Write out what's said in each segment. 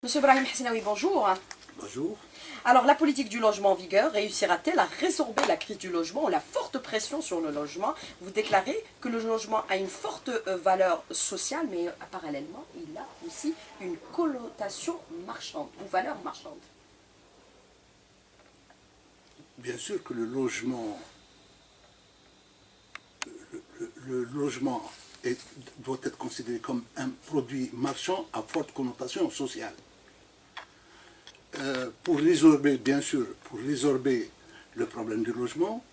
Monsieur Brahim Hasnaoui, bonjour. Bonjour. Alors, la politique du logement en vigueur réussira-t-elle à résorber la crise du logement ou la forte pression sur le logement? Vous déclarez que le logement a une forte valeur sociale, mais parallèlement, il a aussi une connotation marchande, ou valeur marchande. Bien sûr que le logement, doit être considéré comme un produit marchand à forte connotation sociale. Pour résorber, bien sûr, pour résorber le problème du logement,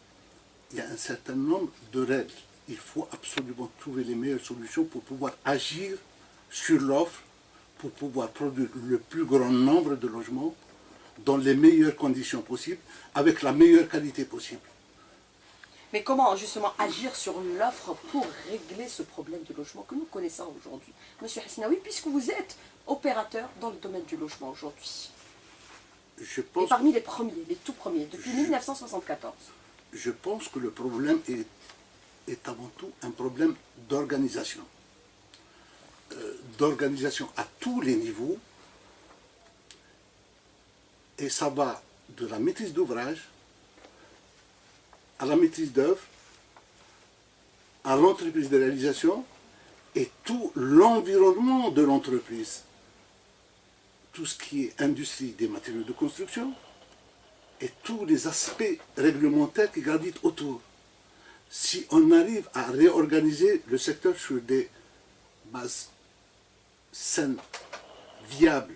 il y a un certain nombre de règles. Il faut absolument trouver les meilleures solutions pour pouvoir agir sur l'offre, pour pouvoir produire le plus grand nombre de logements dans les meilleures conditions possibles, avec la meilleure qualité possible. Mais comment justement agir sur l'offre pour régler ce problème du logement que nous connaissons aujourd'hui? Monsieur Hasnaoui, puisque vous êtes opérateur dans le domaine du logement aujourd'hui. Je Et pense, parmi les premiers, les tout premiers, depuis 1974. je pense que le problème est avant tout un problème d'organisation. D'organisation à tous les niveaux. Et ça va de la maîtrise d'ouvrage à la maîtrise d'œuvre, à l'entreprise de réalisation et tout l'environnement de l'entreprise. Tout ce qui est industrie des matériaux de construction et tous les aspects réglementaires qui gravitent autour. Si on arrive à réorganiser le secteur sur des bases saines, viables,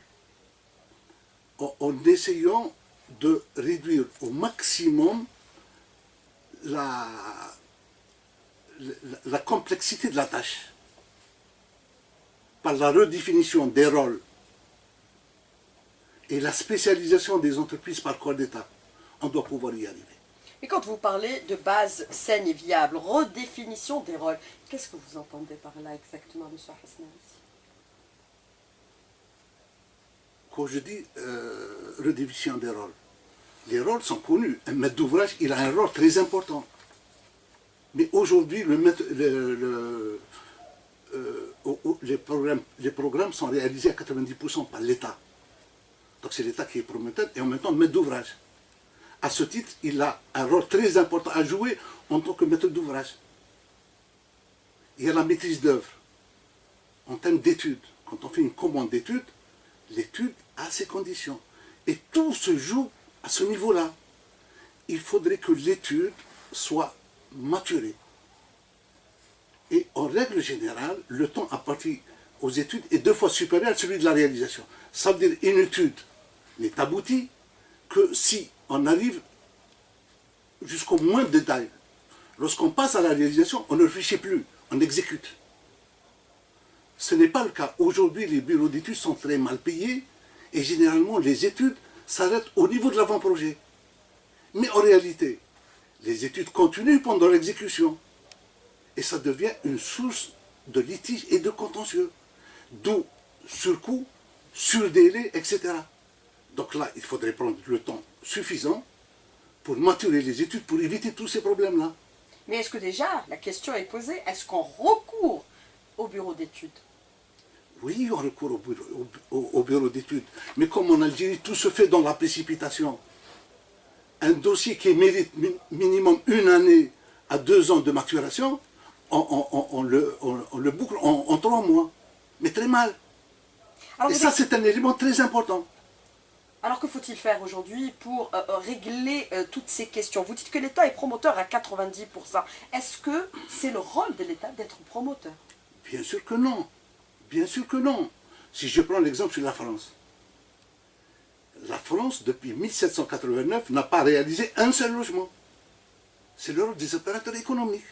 en essayant de réduire au maximum la complexité de la tâche, par la redéfinition des rôles et la spécialisation des entreprises par corps d'État, on doit pouvoir y arriver. Et quand vous parlez de base saine et viable, redéfinition des rôles, qu'est-ce que vous entendez par là exactement, M. Hasnaoui? Quand je dis redéfinition des rôles, les rôles sont connus. Un maître d'ouvrage, il a un rôle très important. Mais aujourd'hui, les programmes sont réalisés à 90% par l'État. Donc c'est l'État qui est promoteur et en même temps maître d'ouvrage. À ce titre, il a un rôle très important à jouer en tant que maître d'ouvrage. Il y a la maîtrise d'œuvre. En termes d'études, quand on fait une commande d'études, l'étude a ses conditions. Et tout se joue à ce niveau-là. Il faudrait que l'étude soit maturée. Et en règle générale, le temps imparti aux études est 2 fois supérieur à celui de la réalisation. Ça veut dire une étude n'est aboutie que si on arrive jusqu'au moindre détail. Lorsqu'on passe à la réalisation, on ne réfléchit plus, on exécute. Ce n'est pas le cas. Aujourd'hui, les bureaux d'études sont très mal payés et généralement les études s'arrêtent au niveau de l'avant-projet. Mais en réalité, les études continuent pendant l'exécution et ça devient une source de litige et de contentieux. D'où surcoût, surdélai, etc. Donc là, il faudrait prendre le temps suffisant pour maturer les études, pour éviter tous ces problèmes-là. Mais est-ce que déjà, la question est posée, est-ce qu'on recourt au bureau d'études? Oui, on recourt au bureau d'études. Mais comme en Algérie, tout se fait dans la précipitation. Un dossier qui mérite minimum 1 année à 2 ans de maturation, on le boucle en 3 mois. Mais très mal. Alors, et ça, c'est un élément très important. Alors que faut-il faire aujourd'hui pour régler toutes ces questions? Vous dites que l'État est promoteur à 90%. Est-ce que c'est le rôle de l'État d'être promoteur? Bien sûr que non. Bien sûr que non. Si je prends l'exemple sur la France, depuis 1789, n'a pas réalisé un seul logement. C'est le rôle des opérateurs économiques.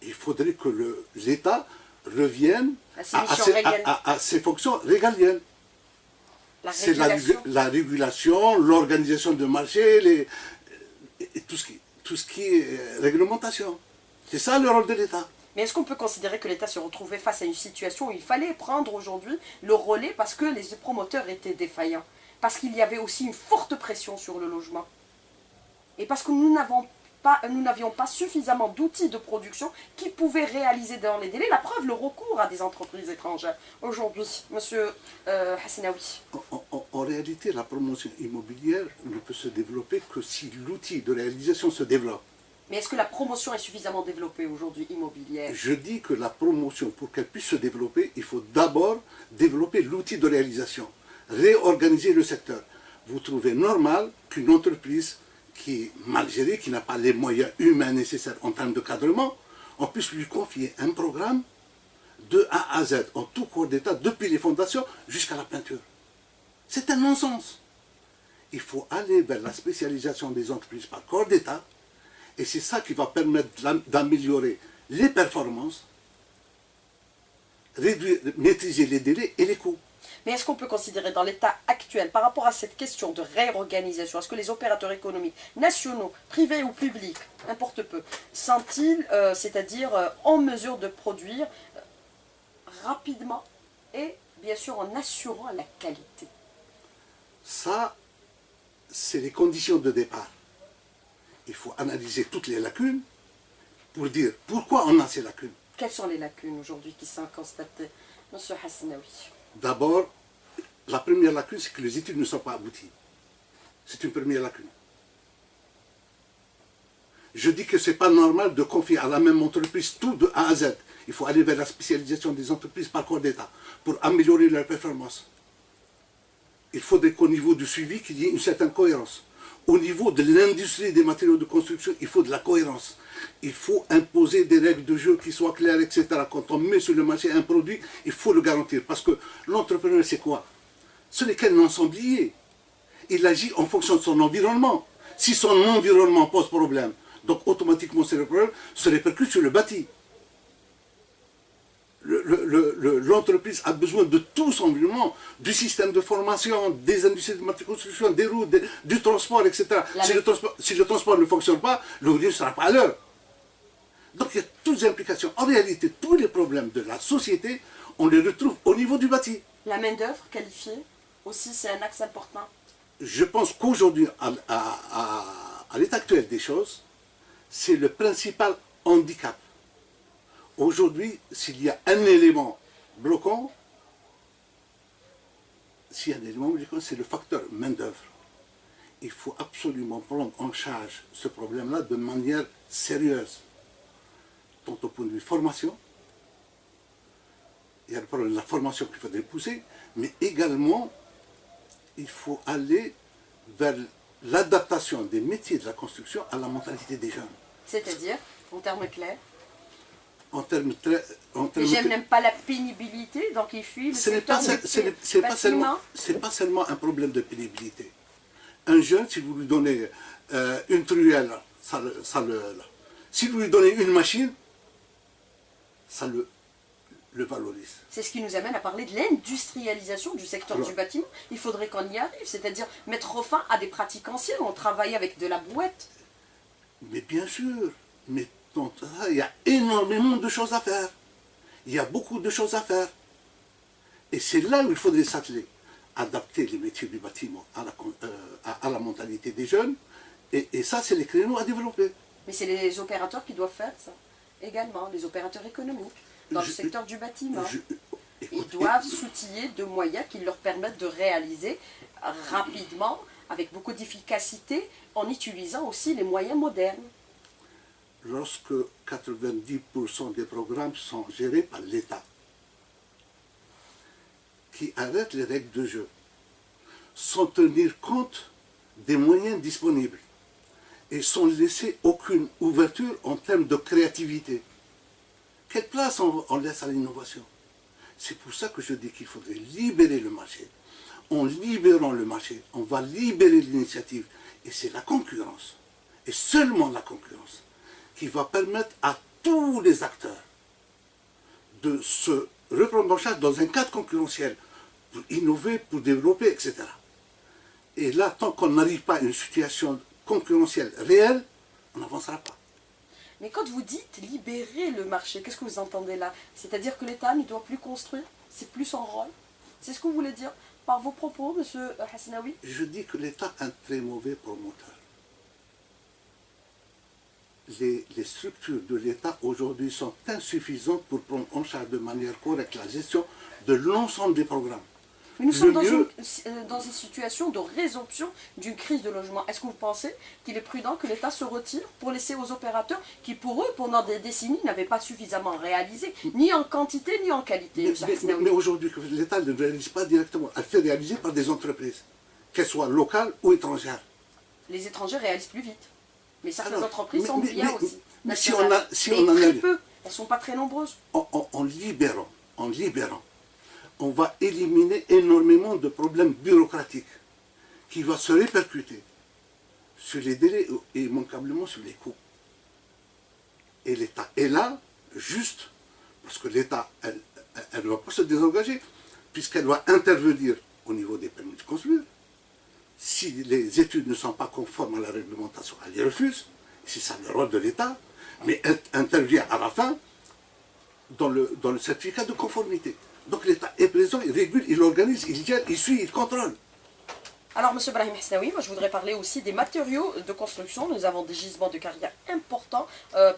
Il faudrait que l'État revienne à ses fonctions régaliennes. C'est la régulation, l'organisation de marché, et tout ce qui est réglementation. C'est ça le rôle de l'État. Mais est-ce qu'on peut considérer que l'État se retrouvait face à une situation où il fallait prendre aujourd'hui le relais parce que les promoteurs étaient défaillants? Parce qu'il y avait aussi une forte pression sur le logement. Et parce que nous n'avons nous n'avions pas suffisamment d'outils de production qui pouvaient réaliser dans les délais. La preuve, le recours à des entreprises étrangères. Aujourd'hui, monsieur Hasnaoui. En réalité, la promotion immobilière ne peut se développer que si l'outil de réalisation se développe. Mais est-ce que la promotion est suffisamment développée aujourd'hui, immobilière? Je dis que la promotion, pour qu'elle puisse se développer, il faut d'abord développer l'outil de réalisation, réorganiser le secteur. Vous trouvez normal qu'une entreprise qui est mal gérée, qui n'a pas les moyens humains nécessaires en termes de cadrement, on puisse lui confier un programme de A à Z, en tout corps d'État, depuis les fondations jusqu'à la peinture. C'est un non-sens. Il faut aller vers la spécialisation des entreprises par corps d'État, et c'est ça qui va permettre d'améliorer les performances, maîtriser les délais et les coûts. Mais est-ce qu'on peut considérer dans l'état actuel, par rapport à cette question de réorganisation, est-ce que les opérateurs économiques, nationaux, privés ou publics, n'importe peu, sont-ils, c'est-à-dire en mesure de produire rapidement et bien sûr en assurant la qualité? Ça, c'est les conditions de départ. Il faut analyser toutes les lacunes pour dire pourquoi on a ces lacunes. Quelles sont les lacunes aujourd'hui qui sont constatées, monsieur Hasnaoui? D'abord, la première lacune, c'est que les études ne sont pas abouties. C'est une première lacune. Je dis que ce n'est pas normal de confier à la même entreprise tout de A à Z. Il faut aller vers la spécialisation des entreprises par corps d'État pour améliorer leur performance. Il faudrait qu'au niveau du suivi, qu'il y ait une certaine cohérence. Au niveau de l'industrie des matériaux de construction, il faut de la cohérence. Il faut imposer des règles de jeu qui soient claires, etc. Quand on met sur le marché un produit, il faut le garantir. Parce que l'entrepreneur, c'est quoi? Ce n'est qu'un ensemblier. Il agit en fonction de son environnement. Si son environnement pose problème, donc automatiquement c'est le problème, se répercute sur le bâti. L'entreprise a besoin de tout son environnement, du système de formation, des industries de matériaux de construction, des routes, du transport, etc. Si le transport ne fonctionne pas, l'ouvrier ne sera pas à l'heure. Donc il y a toutes les implications. En réalité, tous les problèmes de la société, on les retrouve au niveau du bâti. La main-d'œuvre qualifiée, aussi, c'est un axe important. Je pense qu'aujourd'hui, à l'état actuel des choses, c'est le principal handicap. Aujourd'hui, s'il y a un élément bloquant, c'est le facteur main-d'œuvre. Il faut absolument prendre en charge ce problème-là de manière sérieuse. Tant au point de vue formation, il y a le problème de la formation qu'il faudrait pousser, mais également, il faut aller vers l'adaptation des métiers de la construction à la mentalité des jeunes. C'est-à-dire, en termes clairs? Les jeunes n'aiment pas la pénibilité, donc ils fuient le secteur du bâtiment. C'est pas seulement un problème de pénibilité. Un jeune, si vous lui donnez une truelle, si vous lui donnez une machine, ça le valorise. C'est ce qui nous amène à parler de l'industrialisation du secteur du bâtiment. Il faudrait qu'on y arrive, c'est-à-dire mettre fin à des pratiques anciennes. On travaille avec de la brouette. Mais bien sûr, mais il y a énormément de choses à faire. Il y a beaucoup de choses à faire. Et c'est là où il faudrait s'atteler. Adapter les métiers du bâtiment à la mentalité des jeunes. Et ça, c'est les créneaux à développer. Mais c'est les opérateurs qui doivent faire ça. Également, les opérateurs économiques. Dans le secteur du bâtiment. Ils doivent s'outiller de moyens qui leur permettent de réaliser rapidement, avec beaucoup d'efficacité, en utilisant aussi les moyens modernes. Lorsque 90% des programmes sont gérés par l'État, qui arrête les règles de jeu, sans tenir compte des moyens disponibles et sans laisser aucune ouverture en termes de créativité, quelle place on laisse à l'innovation? C'est pour ça que je dis qu'il faudrait libérer le marché. En libérant le marché, on va libérer l'initiative. Et c'est la concurrence, et seulement la concurrence, qui va permettre à tous les acteurs de se reprendre en charge dans un cadre concurrentiel, pour innover, pour développer, etc. Et là, tant qu'on n'arrive pas à une situation concurrentielle réelle, on n'avancera pas. Mais quand vous dites libérer le marché, qu'est-ce que vous entendez là? C'est-à-dire que l'État ne doit plus construire? C'est plus son rôle? C'est ce que vous voulez dire par vos propos, monsieur Hasnaoui? Je dis que l'État est un très mauvais promoteur. les structures de l'État aujourd'hui sont insuffisantes pour prendre en charge de manière correcte la gestion de l'ensemble des programmes. Mais nous sommes Dans dans une situation de résorption d'une crise de logement. Est-ce que vous pensez qu'il est prudent que l'État se retire pour laisser aux opérateurs qui, pour eux, pendant des décennies, n'avaient pas suffisamment réalisé, ni en quantité, ni en qualité? Mais aujourd'hui, l'État ne réalise pas directement. Elle fait réaliser par des entreprises, qu'elles soient locales ou étrangères. Les étrangers réalisent plus vite. Mais certaines Alors, entreprises sont bien aussi. Mais si nationales. on en très a peu. Elles ne sont pas très nombreuses. en libérant, on va éliminer énormément de problèmes bureaucratiques qui vont se répercuter sur les délais et immanquablement sur les coûts. Et l'État est là, juste, parce que l'État, elle ne va pas se désengager, puisqu'elle doit intervenir au niveau des permis de construire. Si les études ne sont pas conformes à la réglementation, elle les refuse. C'est ça le rôle de l'État. Mais elle intervient à la fin dans le certificat de conformité. Donc l'État est présent, il régule, il organise, il gère, il suit, il contrôle. Alors, M. Brahim Hesnaoui, moi je voudrais parler aussi des matériaux de construction. Nous avons des gisements de carrière importants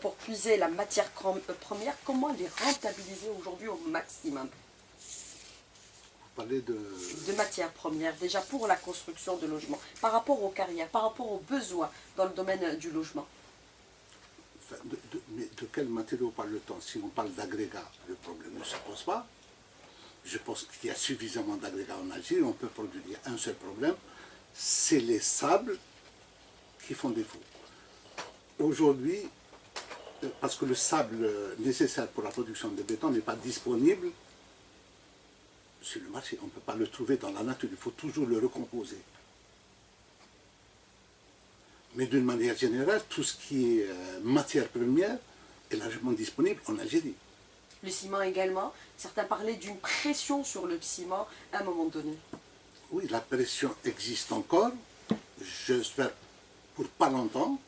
pour puiser la matière première. Comment les rentabiliser aujourd'hui au maximum? Vous parlez de matières premières, déjà pour la construction de logements, par rapport aux carrières, par rapport aux besoins dans le domaine du logement. Enfin, mais de quel matériau parle-t-on? Si on parle d'agrégats, le problème ne se pose pas. Je pense qu'il y a suffisamment d'agrégats en Algérie, on peut produire. Il y a un seul problème, c'est les sables qui font défaut. Aujourd'hui, parce que le sable nécessaire pour la production de béton n'est pas disponible sur le marché, on ne peut pas le trouver dans la nature, il faut toujours le recomposer. Mais d'une manière générale, tout ce qui est matière première est largement disponible en Algérie. Le ciment également. Certains parlaient d'une pression sur le ciment à un moment donné. Oui, la pression existe encore. J'espère pour pas longtemps.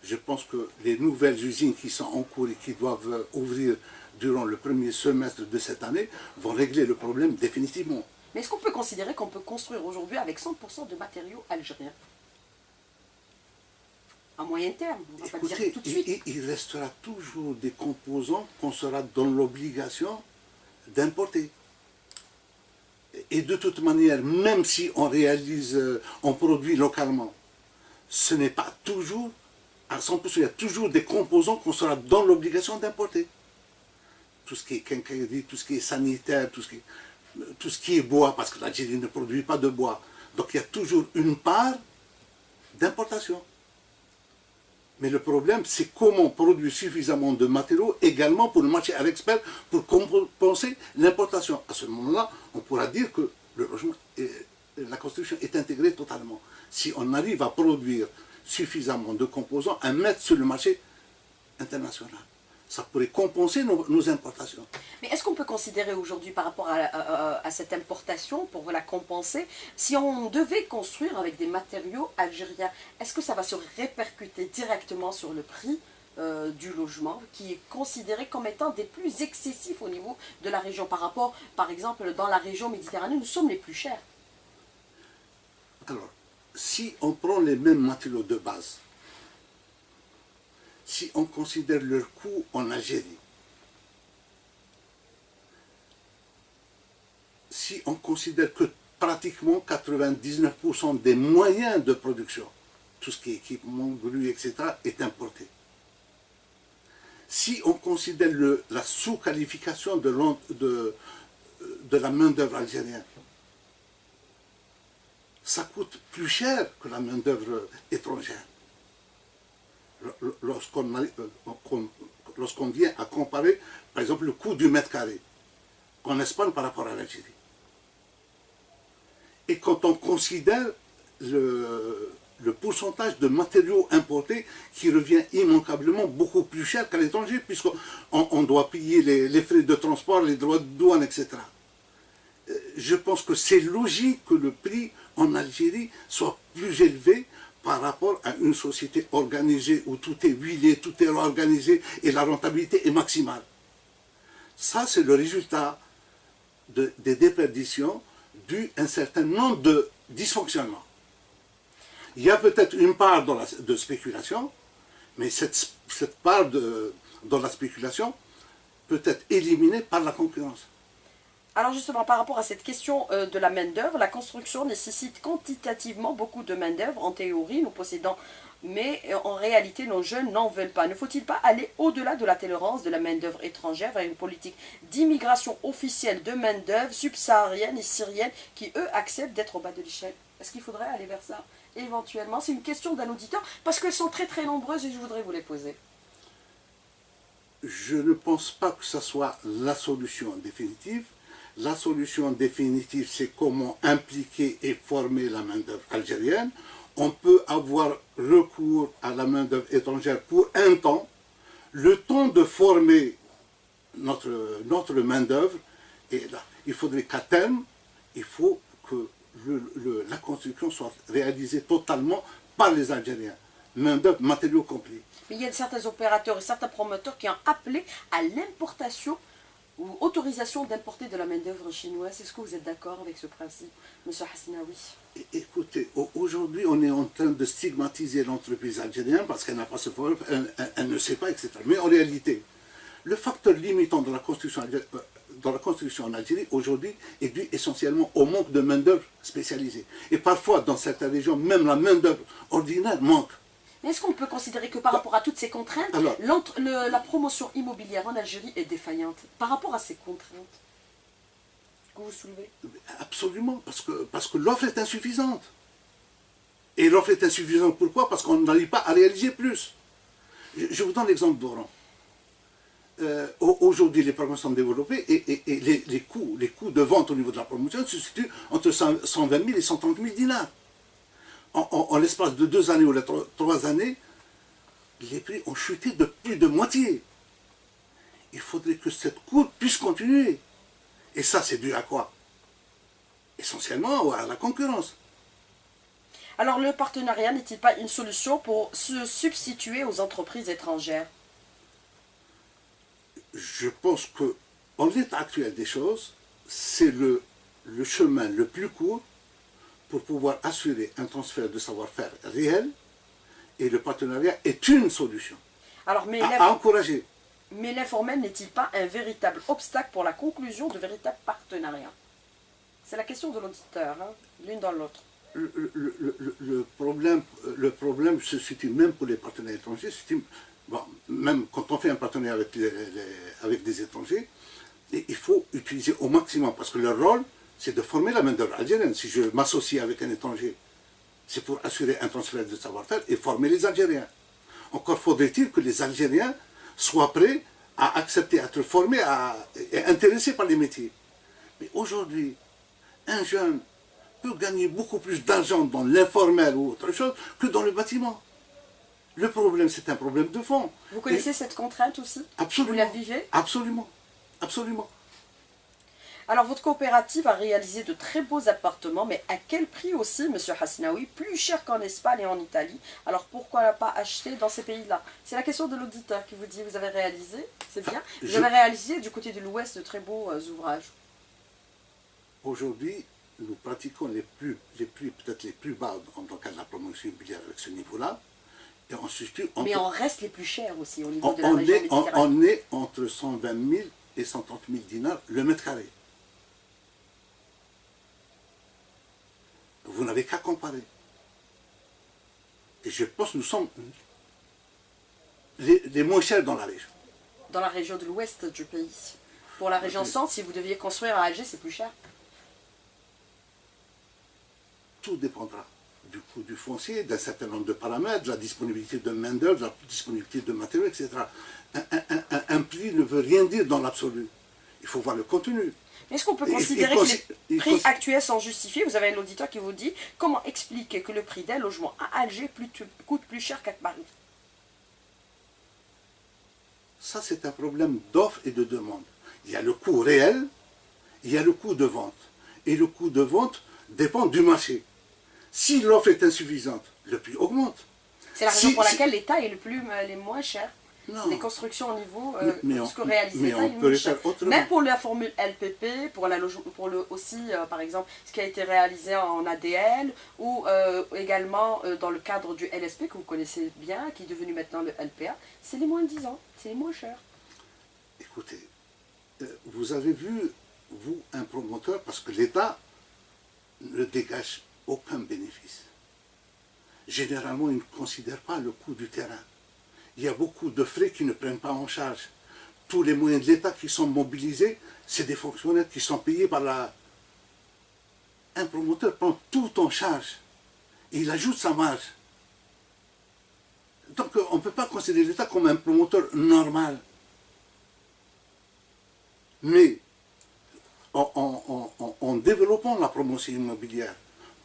Je pense que les nouvelles usines qui sont en cours et qui doivent ouvrir durant le premier semestre de cette année vont régler le problème définitivement. Mais est-ce qu'on peut considérer qu'on peut construire aujourd'hui avec 100% de matériaux algériens? À moyen terme, on ne va pas dire tout de suite. Il restera toujours des composants qu'on sera dans l'obligation d'importer. Et de toute manière, même si on réalise, on produit localement, ce n'est pas toujours à 100%, il y a toujours des composants qu'on sera dans l'obligation d'importer. Tout ce qui est quincaillerie, tout ce qui est sanitaire, tout ce qui est bois, parce que l'Algérie ne produit pas de bois. Donc il y a toujours une part d'importation. Mais le problème, c'est comment produire suffisamment de matériaux également pour le marché à l'expert pour compenser l'importation. À ce moment-là, on pourra dire que le logement la construction est intégrée totalement. Si on arrive à produire suffisamment de composants à mettre sur le marché international, ça pourrait compenser nos importations. Mais est-ce qu'on peut considérer aujourd'hui par rapport à cette importation, pour la compenser, si on devait construire avec des matériaux algériens, est-ce que ça va se répercuter directement sur le prix du logement, qui est considéré comme étant des plus excessifs au niveau de la région par rapport, par exemple, dans la région méditerranéenne, nous sommes les plus chers? Alors, si on prend les mêmes matériaux de base, si on considère leur coût en Algérie, si on considère que pratiquement 99% des moyens de production, tout ce qui est équipement, grue, etc., est importé. Si on considère la sous-qualification de la main-d'œuvre algérienne, ça coûte plus cher que la main-d'œuvre étrangère. Lorsqu'on vient à comparer, par exemple, le coût du mètre carré en Espagne par rapport à l'Algérie. Et quand on considère le pourcentage de matériaux importés qui revient immanquablement beaucoup plus cher qu'à l'étranger, puisqu'on doit payer les frais de transport, les droits de douane, etc. Je pense que c'est logique que le prix en Algérie soit plus élevé par rapport à une société organisée où tout est huilé, tout est organisé et la rentabilité est maximale. Ça, c'est le résultat des déperditions dû à un certain nombre de dysfonctionnements. Il y a peut-être une part de spéculation, Mais cette part dans la spéculation peut être éliminée par la concurrence. Alors justement, par rapport à cette question de la main-d'œuvre, la construction nécessite quantitativement beaucoup de main-d'œuvre, en théorie, nous possédons, mais en réalité, nos jeunes n'en veulent pas. Ne faut-il pas aller au-delà de la tolérance de la main-d'œuvre étrangère vers une politique d'immigration officielle de main-d'œuvre subsaharienne et syrienne qui, eux, acceptent d'être au bas de l'échelle? Est-ce qu'il faudrait aller vers ça? Éventuellement, c'est une question d'un auditeur, parce qu'elles sont très très nombreuses et je voudrais vous les poser. Je ne pense pas que ce soit la solution définitive. La solution définitive, c'est comment impliquer et former la main-d'œuvre algérienne. On peut avoir recours à la main-d'œuvre étrangère pour un temps, le temps de former notre main-d'œuvre. Et là, il faudrait qu'à terme, il faut que la construction soit réalisée totalement par les Algériens. Main-d'œuvre, matériaux complets. Mais il y a certains opérateurs et certains promoteurs qui ont appelé à l'importation ou autorisation d'importer de la main-d'œuvre chinoise. Est-ce que vous êtes d'accord avec ce principe, M. Hasnaoui? Écoutez, aujourd'hui, on est en train de stigmatiser l'entreprise algérienne parce qu'elle n'a pas ce problème, elle ne sait pas, etc. Mais en réalité, le facteur limitant de la construction en Algérie aujourd'hui est dû essentiellement au manque de main-d'œuvre spécialisée. Et parfois, dans certaines régions, même la main-d'œuvre ordinaire manque. Mais est-ce qu'on peut considérer que par rapport à toutes ces contraintes, la promotion immobilière en Algérie est défaillante par rapport à ces contraintes que vous soulevez? Absolument, parce que l'offre est insuffisante. Et l'offre est insuffisante pourquoi? Parce qu'on n'arrive pas à réaliser plus. Je vous donne l'exemple d'Oran. Aujourd'hui, les programmes sont développés et les coûts de vente au niveau de la promotion se situent entre 120 000 et 130 000 dinars. En l'espace de 2 années ou 3 années, les prix ont chuté de plus de moitié. Il faudrait que cette courbe puisse continuer. Et ça, c'est dû à quoi? Essentiellement à la concurrence. Alors le partenariat n'est-il pas une solution pour se substituer aux entreprises étrangères? Je pense que, en l'état actuel des choses, c'est le chemin le plus court pour pouvoir assurer un transfert de savoir-faire réel, et le partenariat est une solution Alors, à encourager. Mais l'informel n'est-il pas un véritable obstacle pour la conclusion de véritables partenariats? C'est la question de l'auditeur, hein, l'une dans l'autre. Le problème se situe même pour les partenaires étrangers, même quand on fait un partenariat avec des étrangers, il faut utiliser au maximum, parce que leur rôle, c'est de former la main-d'œuvre algérienne. Si je m'associe avec un étranger, c'est pour assurer un transfert de savoir-faire et former les Algériens. Encore faudrait-il que les Algériens soient prêts à accepter, à être formés et intéressés par les métiers. Mais aujourd'hui, un jeune peut gagner beaucoup plus d'argent dans l'informel ou autre chose que dans le bâtiment. Le problème, c'est un problème de fond. Vous connaissez cette contrainte aussi? Absolument. Vous la vivez? Absolument. Absolument. Alors, votre coopérative a réalisé de très beaux appartements, mais à quel prix aussi, M. Hasnaoui? Plus cher qu'en Espagne et en Italie. Alors, pourquoi ne pas acheter dans ces pays-là? C'est la question de l'auditeur qui vous dit, vous avez réalisé, c'est bien, vous avez réalisé du côté de l'Ouest de très beaux ouvrages. Aujourd'hui, nous pratiquons peut-être les plus bas dans le cadre de la promotion immobilière avec ce niveau-là. Et on se situe mais on reste les plus chers aussi au niveau de la région méditerranéenne. On est entre 120 000 et 130 000 dinars le mètre carré. Vous n'avez qu'à comparer. Et je pense que nous sommes les moins chers dans la région. Dans la région de l'ouest du pays. Pour la région centre, si vous deviez construire à Alger, c'est plus cher. Tout dépendra du coût du foncier, d'un certain nombre de paramètres, de la disponibilité de main-d'œuvre, de la disponibilité de matériaux, etc. Un prix ne veut rien dire dans l'absolu. Il faut voir le contenu. Est-ce qu'on peut considérer que les prix actuels sont justifiés? Vous avez un auditeur qui vous dit comment expliquer que le prix d'un logement à Alger coûte plus cher qu'à Paris? Ça, c'est un problème d'offre et de demande. Il y a le coût réel, il y a le coût de vente. Et le coût de vente dépend du marché. Si l'offre est insuffisante, le prix augmente. C'est la raison pour laquelle l'État est le moins cher. Non. Les constructions au niveau, Mais ce que réalise mais l'État, on il est peut moins le cher. faire autrement. Même pour la formule LPP, pour, aussi, par exemple, ce qui a été réalisé en ADL, ou également dans le cadre du LSP, que vous connaissez bien, qui est devenu maintenant le LPA, c'est les moins de 10 ans, c'est les moins chers. Écoutez, vous avez vu, vous, un promoteur, parce que l'État ne dégage aucun bénéfice. Généralement, il ne considère pas le coût du terrain. Il y a beaucoup de frais qui ne prennent pas en charge. Tous les moyens de l'État qui sont mobilisés, c'est des fonctionnaires qui sont payés par la... Un promoteur prend tout en charge. Et il ajoute sa marge. Donc on ne peut pas considérer l'État comme un promoteur normal. Mais en développant la promotion immobilière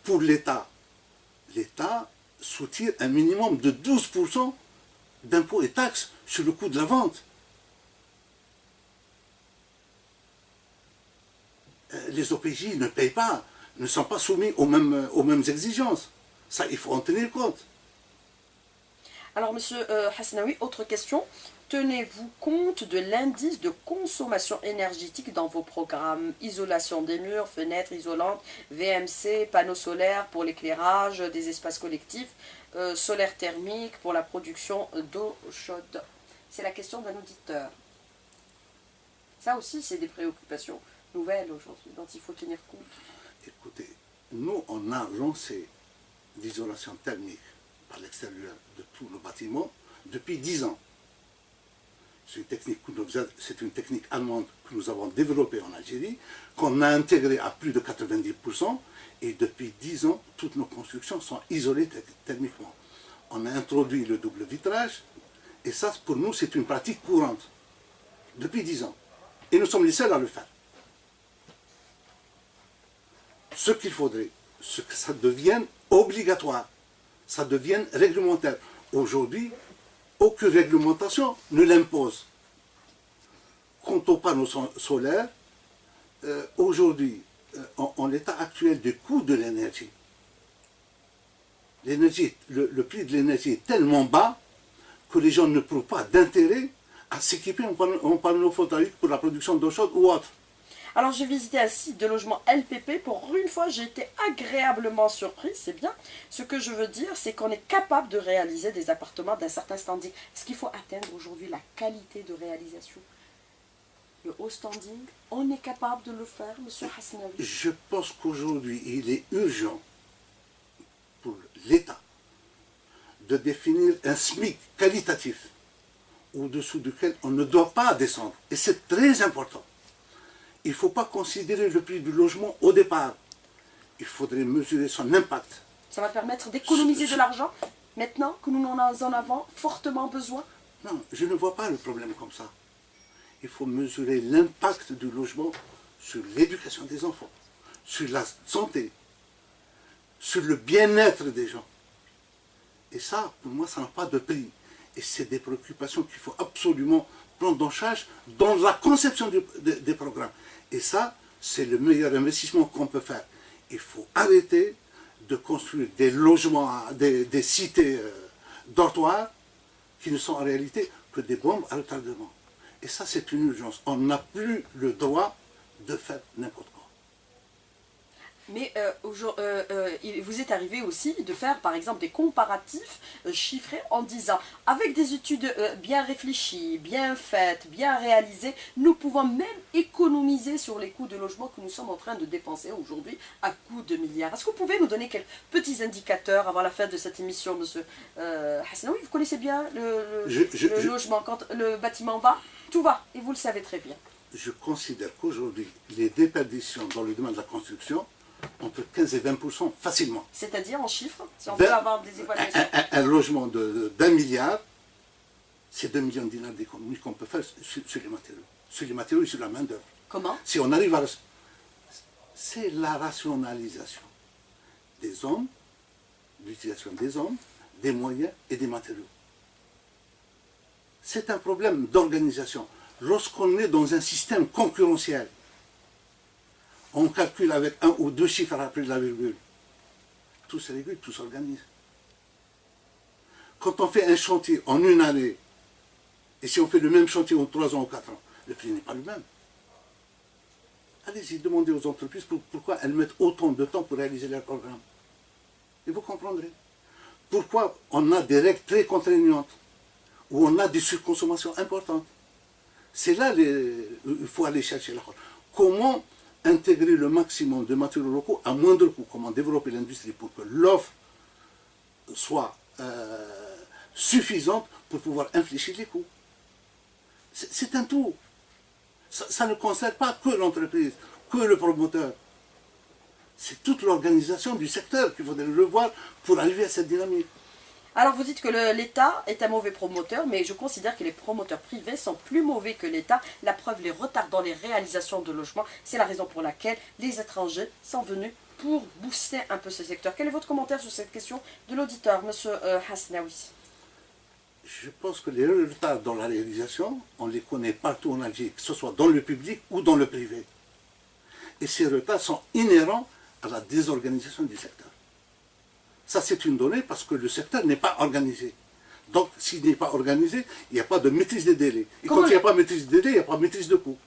pour l'État, l'État soutient un minimum de 12% d'impôts et taxes sur le coût de la vente. Les OPJ ne payent pas, ne sont pas soumis aux mêmes exigences. Ça, il faut en tenir compte. Alors, Monsieur Hasnaoui, autre question. Tenez-vous compte de l'indice de consommation énergétique dans vos programmes? Isolation des murs, fenêtres isolantes, VMC, panneaux solaires pour l'éclairage des espaces collectifs, solaire thermique pour la production d'eau chaude. C'est la question d'un auditeur. Ça aussi, c'est des préoccupations nouvelles aujourd'hui dont il faut tenir compte. Écoutez, nous, on a lancé l'isolation thermique par l'extérieur de tous nos bâtiments depuis 10 ans. C'est une technique allemande que nous avons développée en Algérie, qu'on a intégrée à plus de 90%, et depuis 10 ans, toutes nos constructions sont isolées thermiquement. On a introduit le double vitrage, et ça, pour nous, c'est une pratique courante, depuis 10 ans. Et nous sommes les seuls à le faire. Ce qu'il faudrait, c'est que ça devienne obligatoire, ça devienne réglementaire. Aujourd'hui, aucune réglementation ne l'impose. Quant aux panneaux solaires, aujourd'hui, en l'état actuel du coût de l'énergie, le prix de l'énergie est tellement bas que les gens ne trouvent pas d'intérêt à s'équiper en panneaux photovoltaïques pour la production d'eau chaude ou autre. Alors j'ai visité un site de logement LPP, pour une fois j'ai été agréablement surpris, c'est bien. Ce que je veux dire, c'est qu'on est capable de réaliser des appartements d'un certain standing. Est-ce qu'il faut atteindre aujourd'hui la qualité de réalisation? Le haut standing, on est capable de le faire, Monsieur Hasnaoui? Je pense qu'aujourd'hui, il est urgent pour l'État de définir un SMIC qualitatif au-dessous duquel on ne doit pas descendre. Et c'est très important. Il ne faut pas considérer le prix du logement au départ. Il faudrait mesurer son impact. Ça va permettre d'économiser de l'argent maintenant que nous en avons fortement besoin? Non, je ne vois pas le problème comme ça. Il faut mesurer l'impact du logement sur l'éducation des enfants, sur la santé, sur le bien-être des gens. Et ça, pour moi, ça n'a pas de prix. Et c'est des préoccupations qu'il faut absolument prendre en charge dans la conception des programmes. Et ça, c'est le meilleur investissement qu'on peut faire. Il faut arrêter de construire des logements, des cités dortoirs qui ne sont en réalité que des bombes à retardement. Et ça, c'est une urgence. On n'a plus le droit de faire n'importe quoi. Mais il vous est arrivé aussi de faire par exemple des comparatifs chiffrés en disant, avec des études bien réfléchies, bien faites, bien réalisées, nous pouvons même économiser sur les coûts de logement que nous sommes en train de dépenser aujourd'hui à coût de milliards. Est-ce que vous pouvez nous donner quelques petits indicateurs avant la fin de cette émission, Monsieur Hasnaoui? Vous connaissez bien le logement, quand le bâtiment va, tout va, et vous le savez très bien. Je considère qu'aujourd'hui, les déperditions dans le domaine de la construction, entre 15 et 20% facilement. C'est-à-dire en chiffres, si on veut avoir des évaluations. Un logement d'1 milliard, c'est 2 millions de dinars d'économie qu'on peut faire sur les matériaux. Sur les matériaux et sur la main-d'œuvre. Comment? Si on arrive à... C'est la rationalisation des hommes, l'utilisation des hommes, des moyens et des matériaux. C'est un problème d'organisation. Lorsqu'on est dans un système concurrentiel, on calcule avec 1 ou 2 chiffres après la virgule. Tout se régule, tout s'organise. Quand on fait un chantier en une année, Et si on fait le même chantier en 3 ans ou 4 ans, le prix n'est pas le même. Allez-y, demandez aux entreprises pourquoi elles mettent autant de temps pour réaliser leur programme. Et vous comprendrez. Pourquoi on a des règles très contraignantes, où on a des surconsommations importantes. C'est là il faut aller chercher la chose. Comment intégrer le maximum de matériaux locaux à moindre coût? Comment développer l'industrie pour que l'offre soit suffisante pour pouvoir infléchir les coûts? C'est un tout. Ça ne concerne pas que l'entreprise, que le promoteur. C'est toute l'organisation du secteur qu'il faudrait revoir pour arriver à cette dynamique. Alors vous dites que l'État est un mauvais promoteur, mais je considère que les promoteurs privés sont plus mauvais que l'État. La preuve, les retards dans les réalisations de logements, c'est la raison pour laquelle les étrangers sont venus pour booster un peu ce secteur. Quel est votre commentaire sur cette question de l'auditeur, M. Hasnaoui? Je pense que les retards dans la réalisation, on les connaît partout en Algérie, que ce soit dans le public ou dans le privé. Et ces retards sont inhérents à la désorganisation du secteur. Ça, c'est une donnée parce que le secteur n'est pas organisé. Donc, s'il n'est pas organisé, il n'y a pas de maîtrise des délais. Et quand il n'y a pas de maîtrise des délais, il n'y a pas de maîtrise de coûts.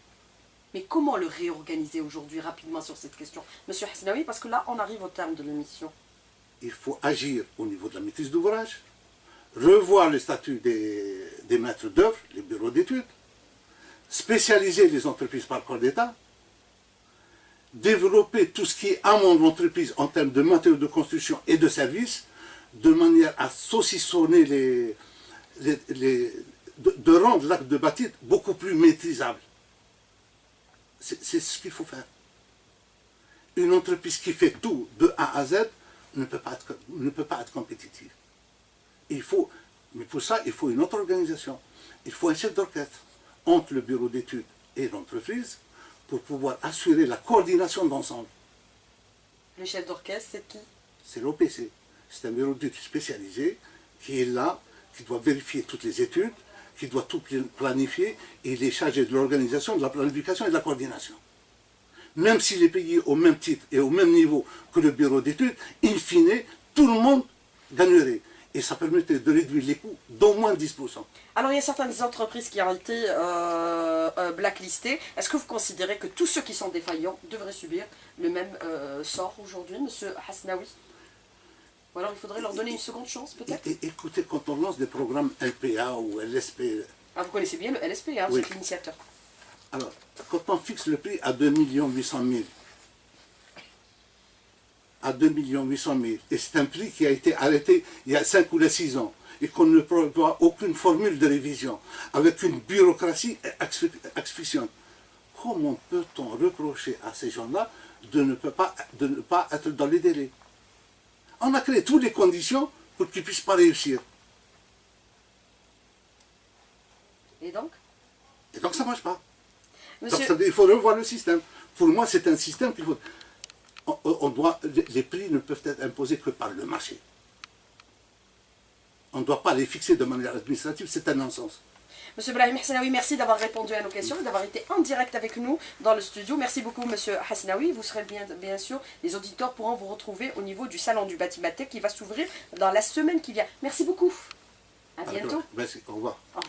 Mais comment le réorganiser aujourd'hui rapidement sur cette question, M. Hasnaoui? Parce que là, on arrive au terme de l'émission. Il faut agir au niveau de la maîtrise d'ouvrage, revoir le statut des maîtres d'œuvre, les bureaux d'études, spécialiser les entreprises par corps d'État, développer tout ce qui est amont de l'entreprise en termes de matériaux de construction et de services, de manière à saucissonner de rendre l'acte de bâtir beaucoup plus maîtrisable. C'est ce qu'il faut faire. Une entreprise qui fait tout de A à Z ne peut pas être compétitive. Mais pour ça, il faut une autre organisation. Il faut un chef d'orchestre entre le bureau d'études et l'entreprise pour pouvoir assurer la coordination d'ensemble. Le chef d'orchestre, c'est qui? C'est l'OPC. C'est un bureau d'études spécialisé qui est là, qui doit vérifier toutes les études, qui doit tout planifier, et il est chargé de l'organisation, de la planification et de la coordination. Même s'il est payé au même titre et au même niveau que le bureau d'études, in fine, tout le monde gagnerait. Et ça permettait de réduire les coûts d'au moins 10%. Alors il y a certaines entreprises qui ont été blacklistées. Est-ce que vous considérez que tous ceux qui sont défaillants devraient subir le même sort aujourd'hui, M. Hasnaoui? Ou alors il faudrait leur donner une seconde chance peut-être? Écoutez, quand on lance des programmes LPA ou LSP... Ah, vous connaissez bien le LSP, hein, vous Oui. êtes l'initiateur. Alors, quand on fixe le prix à 2 800 000, à 2 800 000, et c'est un prix qui a été arrêté il y a 5 ou 6 ans, et qu'on ne prévoit aucune formule de révision, avec une bureaucratie asphyxiante, comment peut-on reprocher à ces gens-là de ne pas être dans les délais? On a créé toutes les conditions pour qu'ils ne puissent pas réussir. Et donc ça ne marche pas. Monsieur... Donc, il faut revoir le système. Pour moi, c'est un système qu'il faut... les prix ne peuvent être imposés que par le marché. On ne doit pas les fixer de manière administrative, c'est un non-sens. Monsieur Brahim Hasnaoui, merci d'avoir répondu à nos questions et d'avoir été en direct avec nous dans le studio. Merci beaucoup, Monsieur Hasnaoui. Vous serez bien sûr, les auditeurs pourront vous retrouver au niveau du salon du Batimatek qui va s'ouvrir dans la semaine qui vient. Merci beaucoup. À bientôt. Merci, au revoir.